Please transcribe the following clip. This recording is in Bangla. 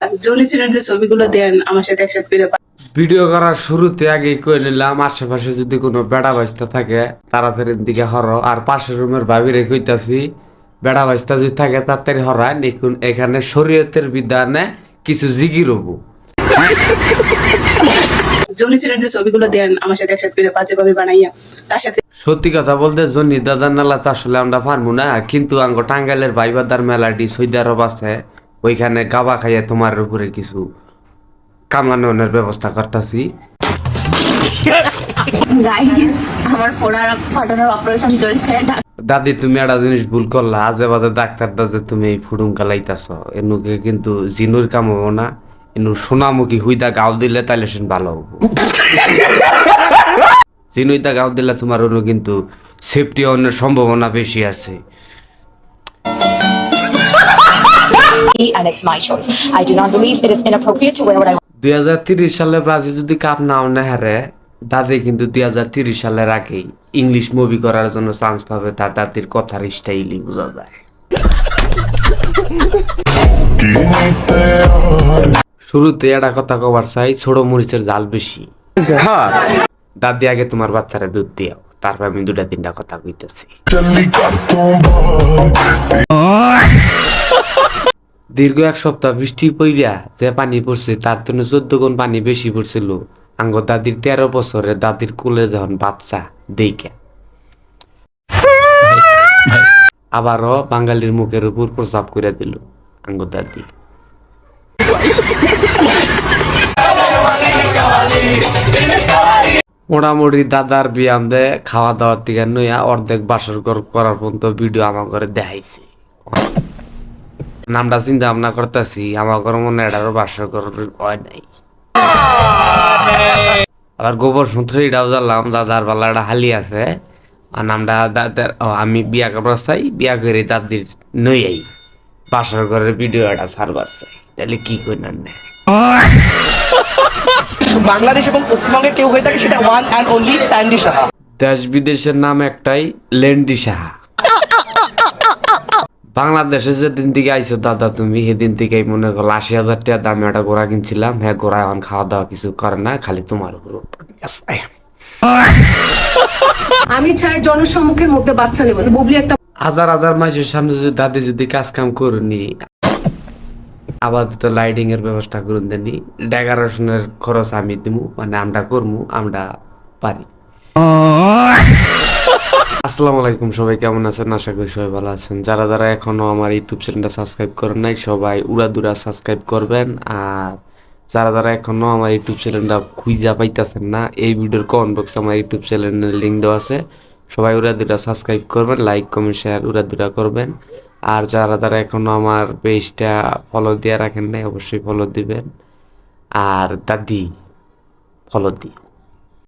জনি সিনের যে ছবিগুলো দেন আমার সাথে একসাথে করে ভিডিও করার শুরুতে আগেই কয়ে নিলাম আশেপাশে যদি কোনো বেড়া বাইস্তা থাকে তাড়াতাড়ি দিকে হর, আর পাশের রুমের ভাবিরে কইতাছি বেড়া বাইস্তা যদি থাকে তাড়াতাড়ি হরান, এখানে শরীয়তের বিধানে কিছু জিগি রবো। জনি সিনের যে ছবিগুলো দেন আমার সাথে একসাথে করে বাজে ভাবে বানাইয়া তার সাথে সত্যি কথা বলতে জনি দাদার নালা তো আসলে আমরা পারবো না, কিন্তু আঙ্গ টাঙ্গাইলের ভাইবাদার মেলাটি সৌদি আরব আছে, ওইখানে গাবা খাইয়ে তোমার উপরে কিছু কামানোর ব্যবস্থা করতেছি। গাইস আমার ফাটানোর অপারেশন চলছে। দাদি তুমি একটা জিনিস ভুল করলা, আজে বাজে ডাক্তার দাজে তুমি এই ফুডুম কালাইতাছ, এনুকে কিন্তু জিনুর কাম হবো না, এনু সোনামুখী হুইদা গাও দিলে তাইলে সেন ভালো হবো। জিনুইদা গাও দিলে তোমার অনু কিন্তু সেফটি হওয়ার সম্ভাবনা বেশি আছে। And it's my choice. I do not believe it is inappropriate to wear what I want. 2030 সালে ব্রাজিল যদি কাপ নাও না হারে, দাদি কিন্তু 2030 সালের আগেই ইংলিশ মুভি করার জন্য চান্স পাবে, তার দাদির কথার স্টাইলই বোঝা যায়। শুরুতে একটা কথা কবার চাই, ছোট মরিচের জাল বেশি। দাদি আগে তোমার বাচ্চারে দুধ দিও, তারপর আমি 2-3টা কথা কইতেছি। দীর্ঘ 1 সপ্তাহ বৃষ্টি পইরা যে পানি পড়ছে তার জন্য 14 গুণ পানি বেশি পড়ছিল আঙ্গ দাদির 13 বছরের দাদির কোলে যখন বাচ্চা দেইকা। আবারও বাঙালির মুখের উপর প্রস্রাব করে দিল আঙ্গ দাদি। মোটামুটি দাদার বিয়াম দে খাওয়া দাওয়ার থেকে নইয়া অর্ধেক বাসর করার পর্যন্ত ভিডিও আমার ঘরে দেখাইছে। নামটা চিন্তা ভাবনা করতেছি, আমার ঘর মনে এটারও বাসর হয় নাই। আবার গোবর সূত্র এটাও জানলাম দাদার পাল্লা একটা হালি আছে, আর নামটা দাদার আমি বিয়া করবার চাই, বিয়া করে দাদির নই বাসর ঘরের ভিডিও একটা সারবার চাই, তাহলে কি কই না বাংলাদেশ এবং পশ্চিমবঙ্গে কেউ হয়ে থাকে সেটা one and only Sandy Saha. দেশ বিদেশের নাম একটাই, ল্যান্ডি সাহা। বাংলাদেশে যেদিন থেকে আইসো দাদা তুমি, সেদিন থেকেই মনে করো 80,000 টাকা দামে একটা ঘোড়া কিনছিলাম, হ্যাঁ ঘোড়া এখন খাওয়া দাওয়া কিছু করে না, খালি তোমার উপর। আমি চাই জনসম্মুখের মধ্যে বাচ্চা নেব, বুবলি একটা হাজার হাজার মাসের সামনে যদি দাদি যদি কাজ কাম করুনি, আপাতত লাইটিং এর ব্যবস্থা করুন দেনি, ডেকোরেশনের খরচ আমি দিমু, মানে আমরা করমু, আমরা পারি। আসসালামু আলাইকুম, সবাই কেমন আছেন? আশা করি সবাই ভালো আছেন। যারা যারা এখনো আমার ইউটিউব চ্যানেলটা সাবস্ক্রাইব করেন নাই সবাই উড়াদুরা সাবস্ক্রাইব করবেন, আর যারা যারা এখনো আমার ইউটিউব চ্যানেলটা খুঁজা পাইতেছেন না, এই ভিডিওর কমেন্ট বক্সে আমার ইউটিউব চ্যানেলের লিঙ্ক দেওয়া আছে, সবাই উড়াদুরা সাবস্ক্রাইব করবেন, লাইক কমেন্ট শেয়ার উড়াদুরা করবেন। আর যারা যারা এখনো আমার পেজটা ফলো দিয়ে রাখেন নাই অবশ্যই ফলো দিবেন, আর দাদি ফলো দিই।